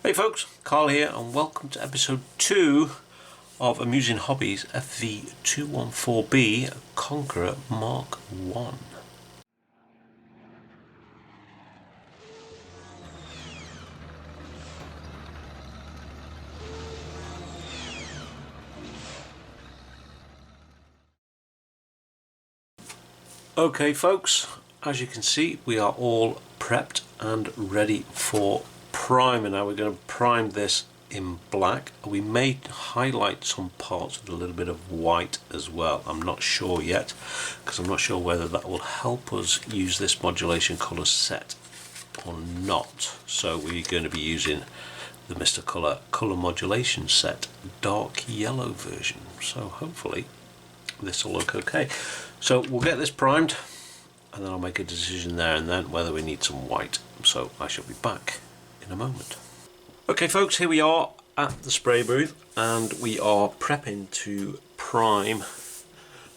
Hey folks, Carl here and welcome to episode 2 of Amusing Hobbies FV214B Conqueror Mark 1. Okay folks, as you can see we are all prepped and ready for primer. Now we're going to prime this in black. We may highlight some parts with a little bit of white as well. I'm not sure yet because I'm not sure whether that will help us use this modulation colour set or not. So we're going to be using the Mr. Colour modulation set dark yellow version. So hopefully this will look okay. So we'll get this primed and then I'll make a decision there and then whether we need some white. So I shall be back in a moment. Okay folks, here we are at the spray booth and we are prepping to prime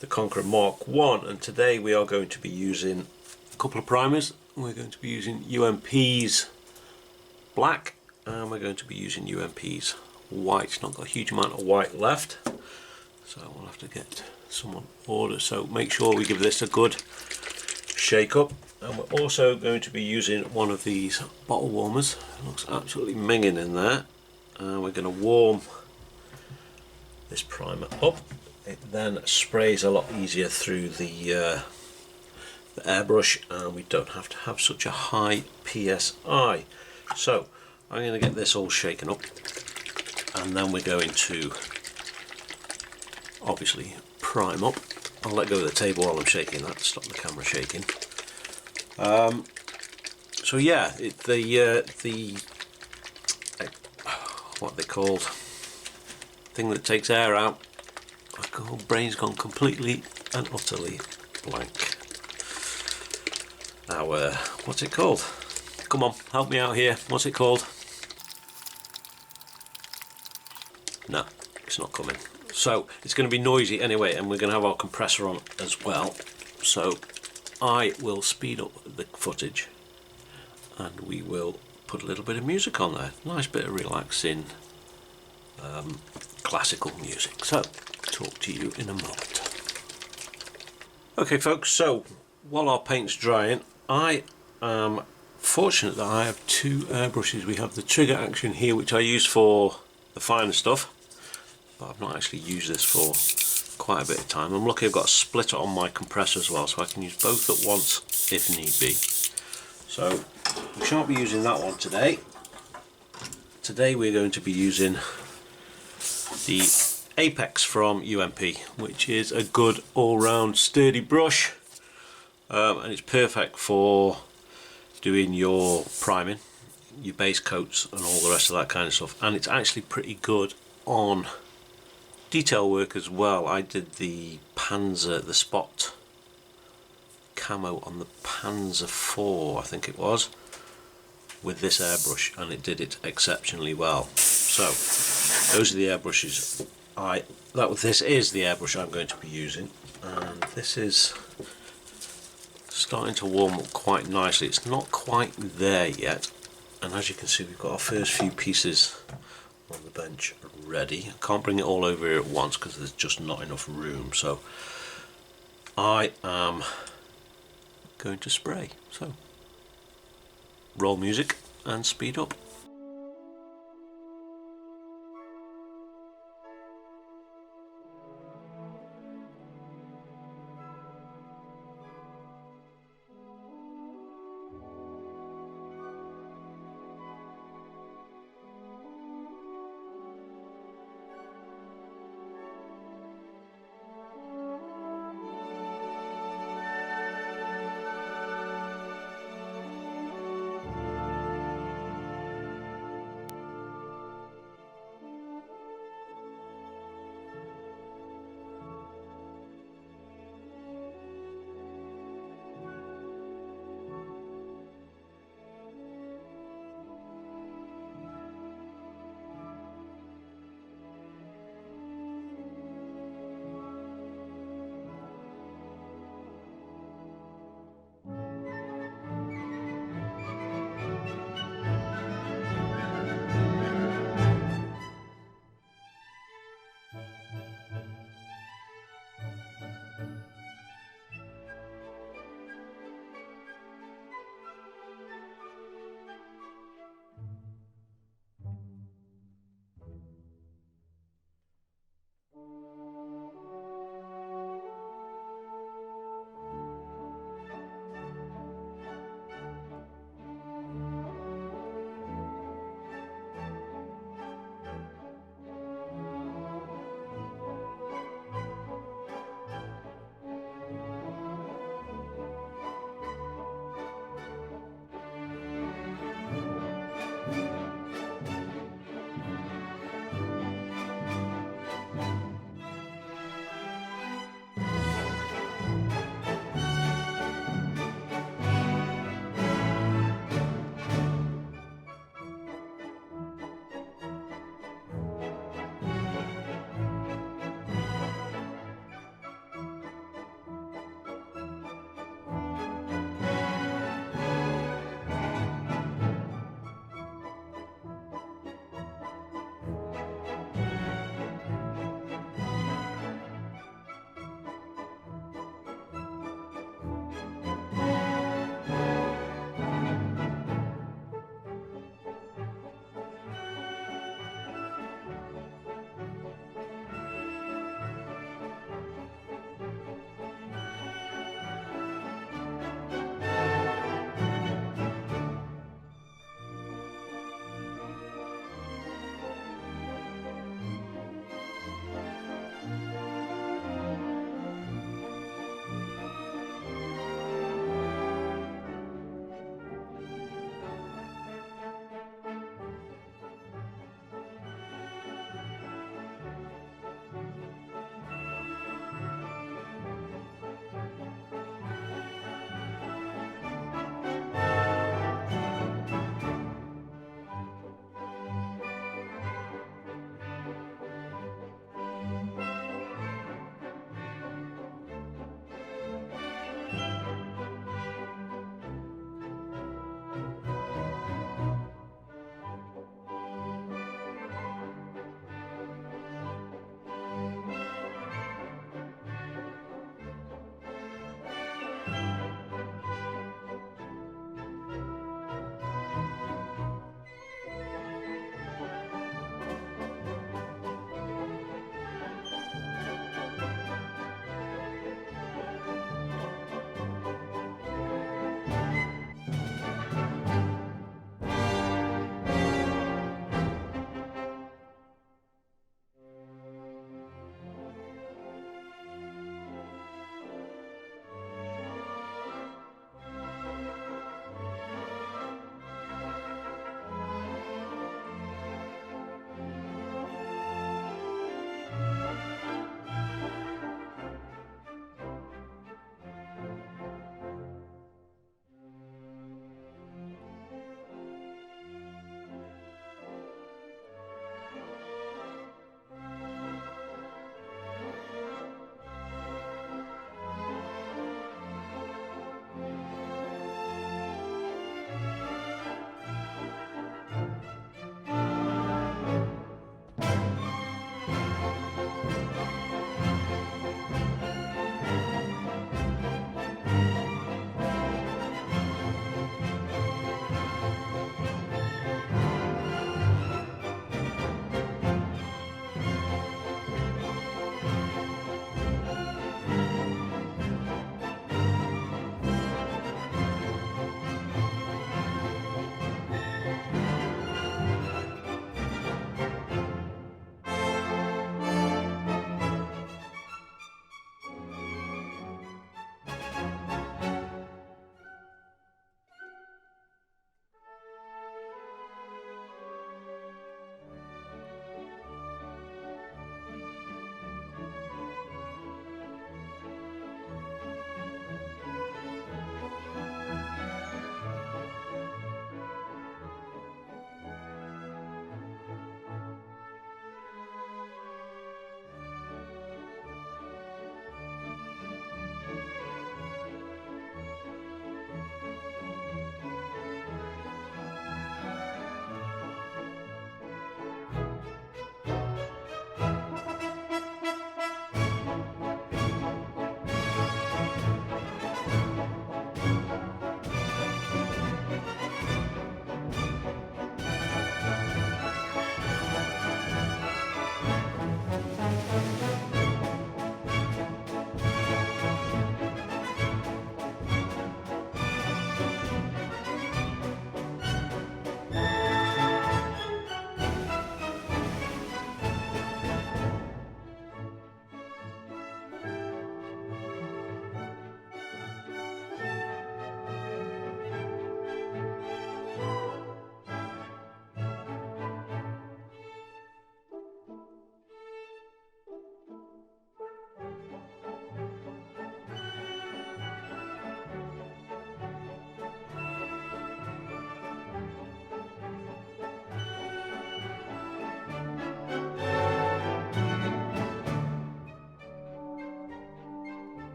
the Conqueror Mark 1, and today we are going to be using a couple of primers. We're going to be using UMP's black and we're going to be using UMP's white. Not got a huge amount of white left, so we'll have to get someone order. So make sure we give this a good shake up. And we're also going to be using one of these bottle warmers. It looks absolutely minging in there. And we're going to warm this primer up. It then sprays a lot easier through the airbrush, and we don't have to have such a high PSI. So I'm going to get this all shaken up, and then we're going to obviously prime up. I'll let go of the table while I'm shaking that to stop the camera shaking. So yeah, what they called thing that takes air out. My whole brain's gone completely and utterly blank. Now, what's it called? Come on, help me out here. What's it called? No, it's not coming. So it's going to be noisy anyway, and we're going to have our compressor on as well. So I will speed up the footage and we will put a little bit of music on there. Nice bit of relaxing classical music. So talk to you in a moment. Okay folks, so while our paint's drying, I am fortunate that I have two airbrushes. We have the trigger action here, which I use for the finer stuff, but I've not actually used this for quite a bit of time. I'm lucky I've got a splitter on my compressor as well, so I can use both at once if need be. So we shan't be using that one today. Today we're going to be using the Apex from UMP, which is a good all-round sturdy brush, and it's perfect for doing your priming, your base coats and all the rest of that kind of stuff. And it's actually pretty good on detail work as well. I did the Panzer, the spot camo on the Panzer 4, I think it was, with this airbrush, and it did it exceptionally well. So those are the airbrushes. This is the airbrush I'm going to be using, and this is starting to warm up quite nicely. It's not quite there yet, and as you can see we've got our first few pieces on the bench ready. I can't bring it all over here at once because there's just not enough room, so I am going to spray. So roll music and speed up.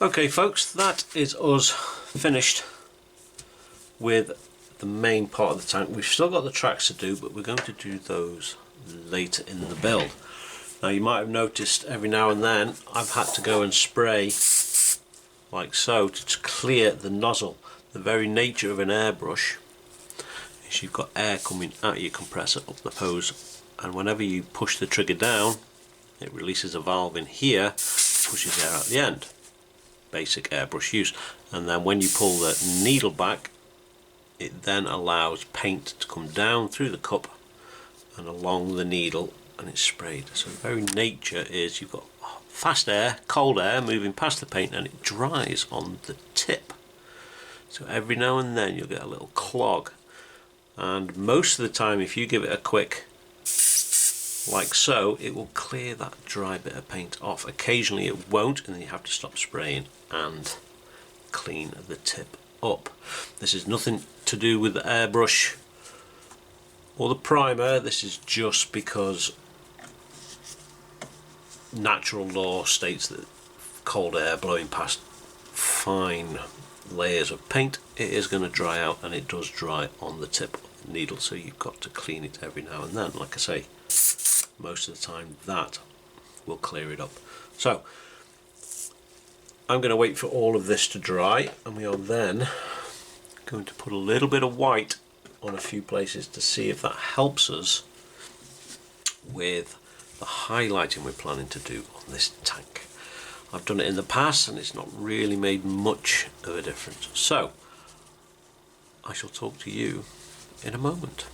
Okay folks, that is us finished with the main part of the tank. We've still got the tracks to do, but we're going to do those later in the build. Now you might have noticed every now and then I've had to go and spray like so to clear the nozzle. The very nature of an airbrush is you've got air coming out of your compressor up the hose, and whenever you push the trigger down it releases a valve in here, pushes air out the end. Basic airbrush use. And then when you pull the needle back, it then allows paint to come down through the cup and along the needle, and it's sprayed. So the very nature is you've got fast air, cold air moving past the paint, and it dries on the tip. So every now and then you'll get a little clog, and most of the time if you give it a quick like so, it will clear that dry bit of paint off. Occasionally it won't, and then you have to stop spraying and clean the tip up. This is nothing to do with the airbrush or the primer. This is just because natural law states that cold air blowing past fine layers of paint, it is going to dry out, and it does dry on the tip of the needle, so you've got to clean it every now and then. Like I say, most of the time that will clear it up. So I'm going to wait for all of this to dry, and we are then going to put a little bit of white on a few places to see if that helps us with the highlighting we're planning to do on this tank. I've done it in the past and it's not really made much of a difference. So I shall talk to you in a moment.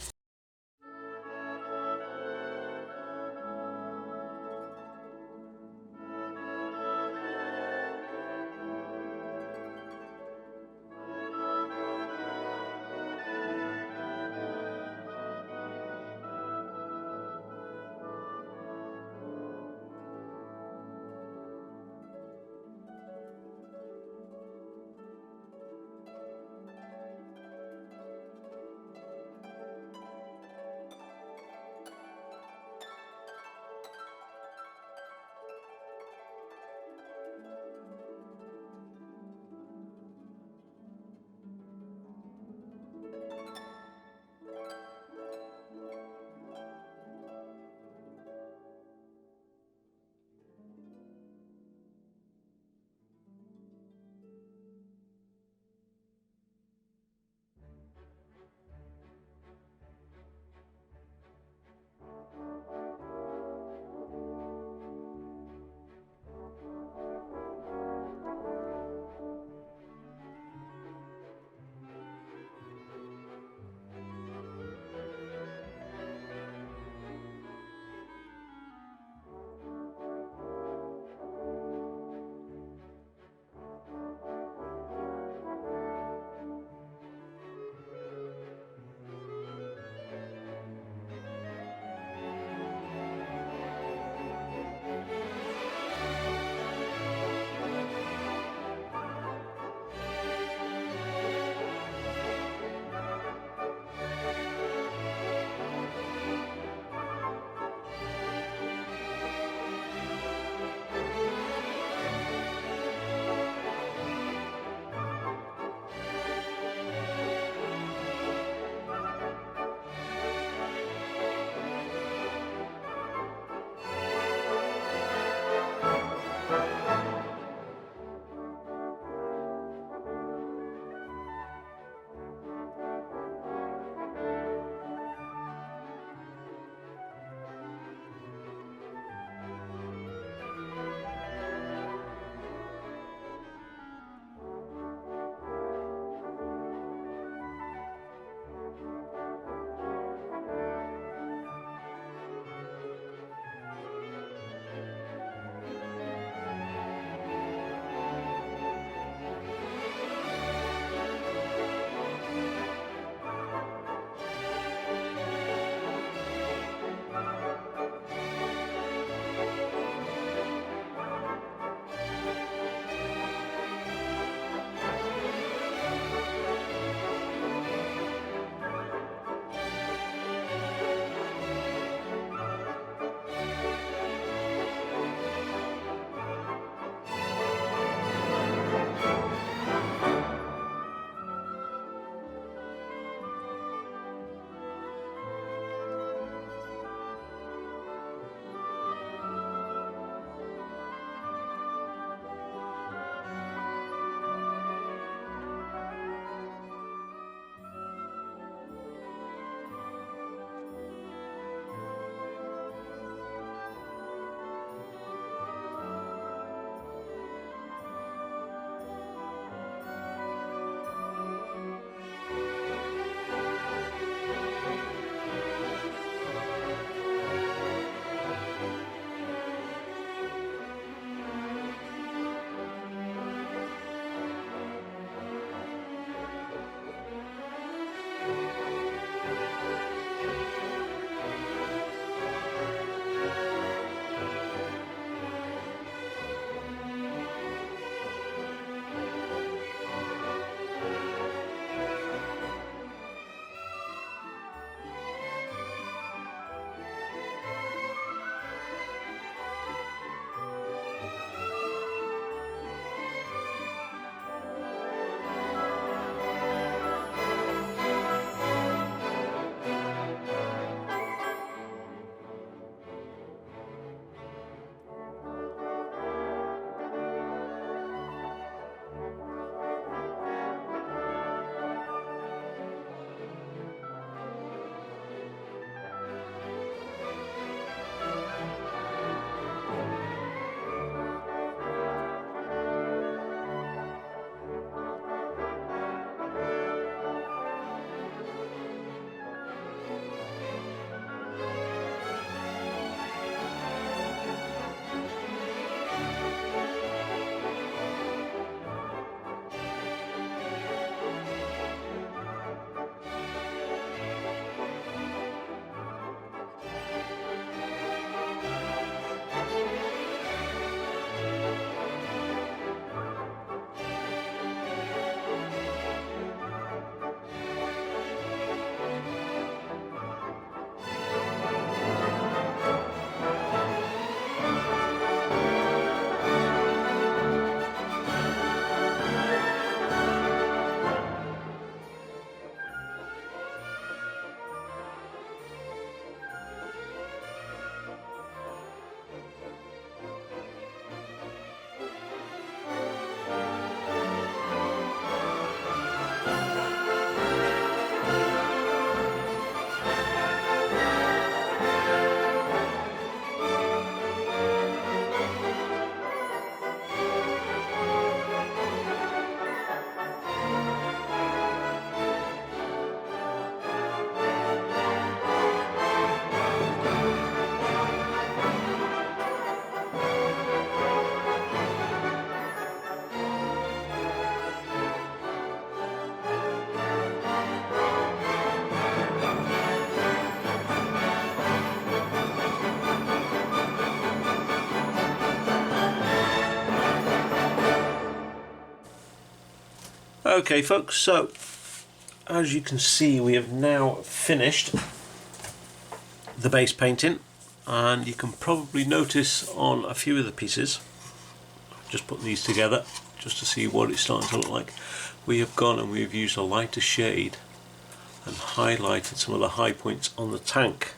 Okay folks, so as you can see we have now finished the base painting, and you can probably notice on a few of the pieces, just put these together just to see what it's starting to look like. We have gone and we've used a lighter shade and highlighted some of the high points on the tank,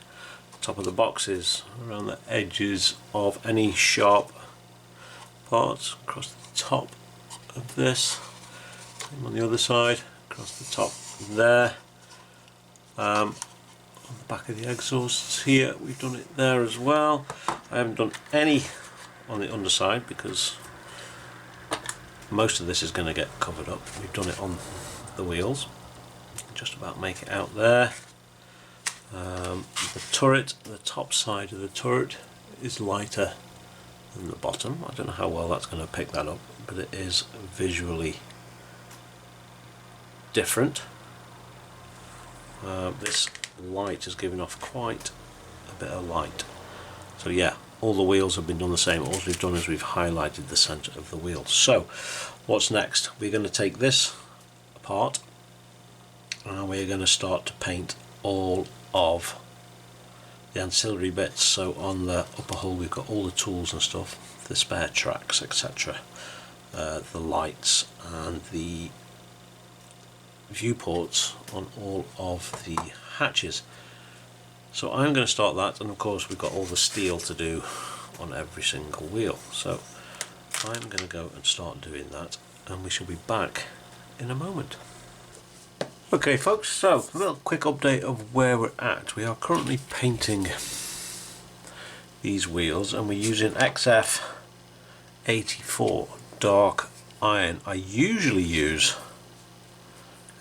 top of the boxes, around the edges of any sharp parts, across the top of this, and on the other side, across the top there, on the back of the exhausts here we've done it there as well. I haven't done any on the underside because most of this is going to get covered up. We've done it on the wheels, just about make it out there. The turret, the top side of the turret is lighter than the bottom. I don't know how well that's going to pick that up, but it is visually different. This light is giving off quite a bit of light. So yeah, all the wheels have been done the same. All we've done is we've highlighted the centre of the wheel. So what's next? We're going to take this apart and we're going to start to paint all of the ancillary bits. So on the upper hull we've got all the tools and stuff, the spare tracks, etc., the lights and the viewports on all of the hatches. So I'm going to start that, and of course we've got all the steel to do on every single wheel. So I'm going to go and start doing that, and we shall be back in a moment. Okay folks, so a little quick update of where we're at. We are currently painting these wheels and we're using XF84 dark iron. I usually use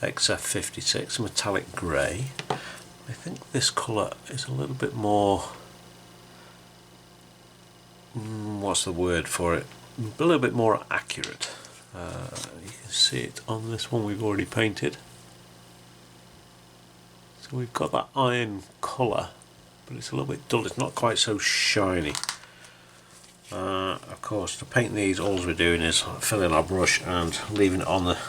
XF56 metallic grey. I think this colour is a little bit more, what's the word for it, a little bit more accurate. You can see it on this one we've already painted. So we've got that iron colour, but it's a little bit dull, it's not quite so shiny. Of course, to paint these, all we're doing is filling our brush and leaving it on the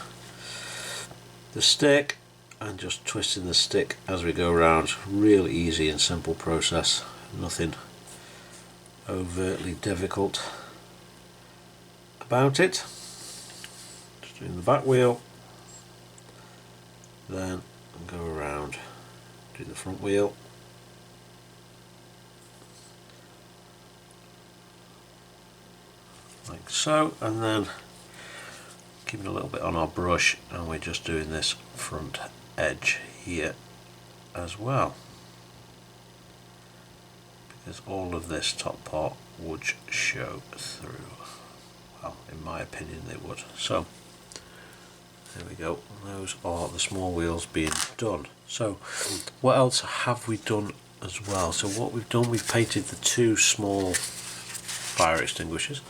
stick and just twisting the stick as we go around. Real easy and simple process, nothing overtly difficult about it. Just doing the back wheel, then go around, do the front wheel, like so, and then keeping a little bit on our brush, and we're just doing this front edge here as well, because all of this top part would show through. Well, in my opinion they would. So there we go, those are the small wheels being done. So what else have we done as well? So what we've done, we've painted the two small fire extinguishers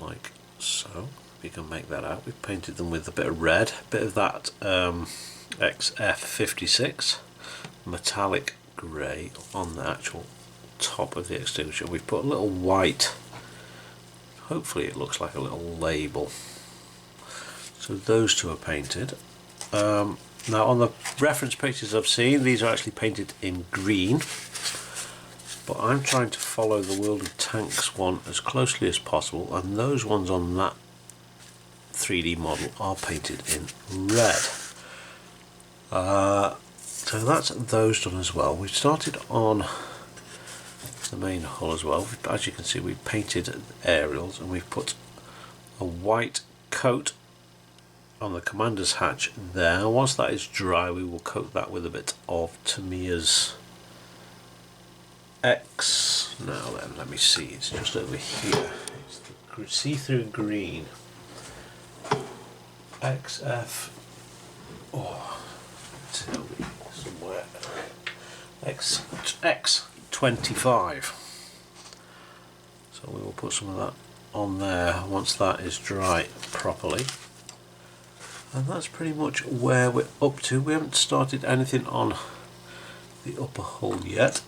like so. You can make that out. We've painted them with a bit of red, a bit of that XF56 metallic grey on the actual top of the extinguisher. We've put a little white, hopefully it looks like a little label. So those two are painted. Now on the reference pages I've seen, these are actually painted in green, but I'm trying to follow the World of Tanks one as closely as possible, and those ones on that 3D model are painted in red. So that's those done as well. We've started on the main hull as well. As you can see, we've painted aerials and we've put a white coat on the commander's hatch there. Once that is dry, we will coat that with a bit of Tamiya's X. Now then, let me see, it's just over here. It's the see-through green. XF, oh, it's somewhere. X25. So we will put some of that on there once that is dry properly. And that's pretty much where we're up to. We haven't started anything on the upper hull yet,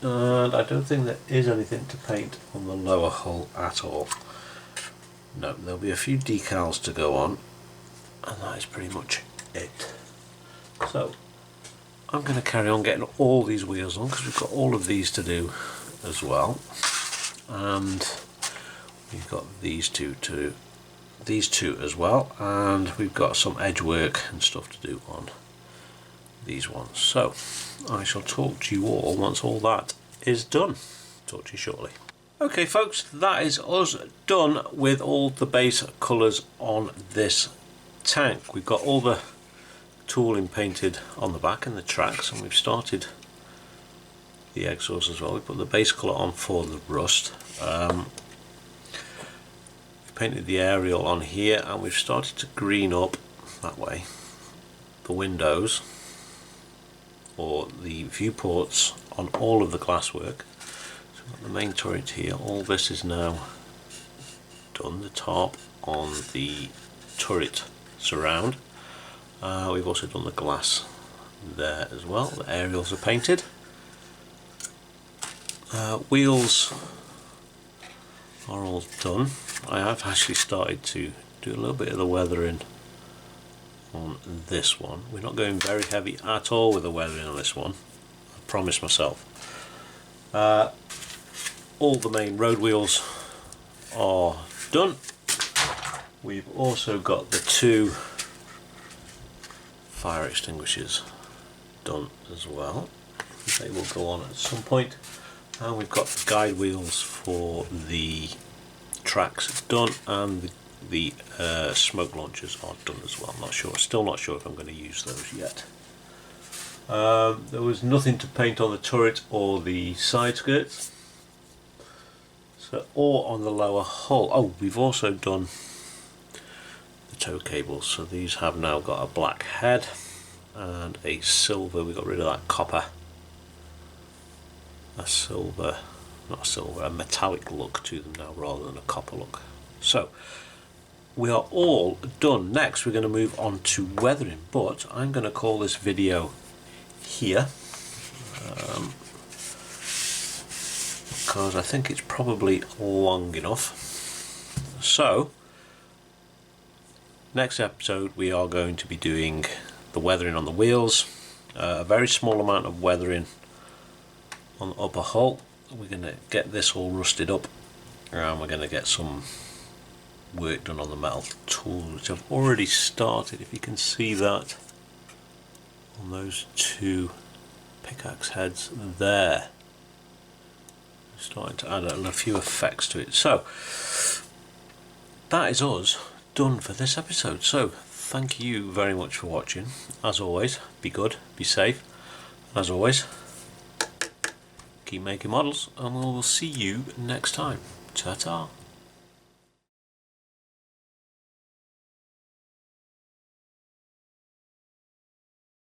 and I don't think there is anything to paint on the lower hull at all. No, there'll be a few decals to go on, and that is pretty much it. So I'm going to carry on getting all these wheels on because we've got all of these to do as well, and we've got these two as well, and we've got some edge work and stuff to do on these ones. So I shall talk to you all once all that is done. Talk to you shortly. Okay folks, that is us done with all the base colours on this tank. We've got all the tooling painted on the back and the tracks, and we've started the exhaust as well. We put the base colour on for the rust. We've painted the aerial on here, and we've started to green up that way the windows or the viewports on all of the glasswork. So we've got the main turret here. All this is now done. The top on the turret surround. We've also done the glass there as well. The aerials are painted. Wheels are all done. I have actually started to do a little bit of the weathering on this one. We're not going very heavy at all with the weathering on this one, I promise myself. All the main road wheels are done. We've also got the two fire extinguishers done as well. They will go on at some point. And we've got the guide wheels for the tracks done, and the smoke launchers are done as well. I'm not sure, still not sure if I'm going to use those yet. There was nothing to paint on the turret or the side skirts, or on the lower hull. Oh, we've also done the tow cables, so these have now got a black head and a silver. We got rid of that copper. A metallic look to them now rather than a copper look. So we are all done. Next we're going to move on to weathering, but I'm going to call this video here because I think it's probably long enough. So next episode we are going to be doing the weathering on the wheels, a very small amount of weathering on the upper hull. We're going to get this all rusted up, and we're going to get some work done on the metal tools, which I've already started, if you can see that on those two pickaxe heads there. I'm starting to add a few effects to it. So that is us done for this episode. So thank you very much for watching. As always, be good, be safe, as always, keep making models, and we will see you next time. Ta-ta.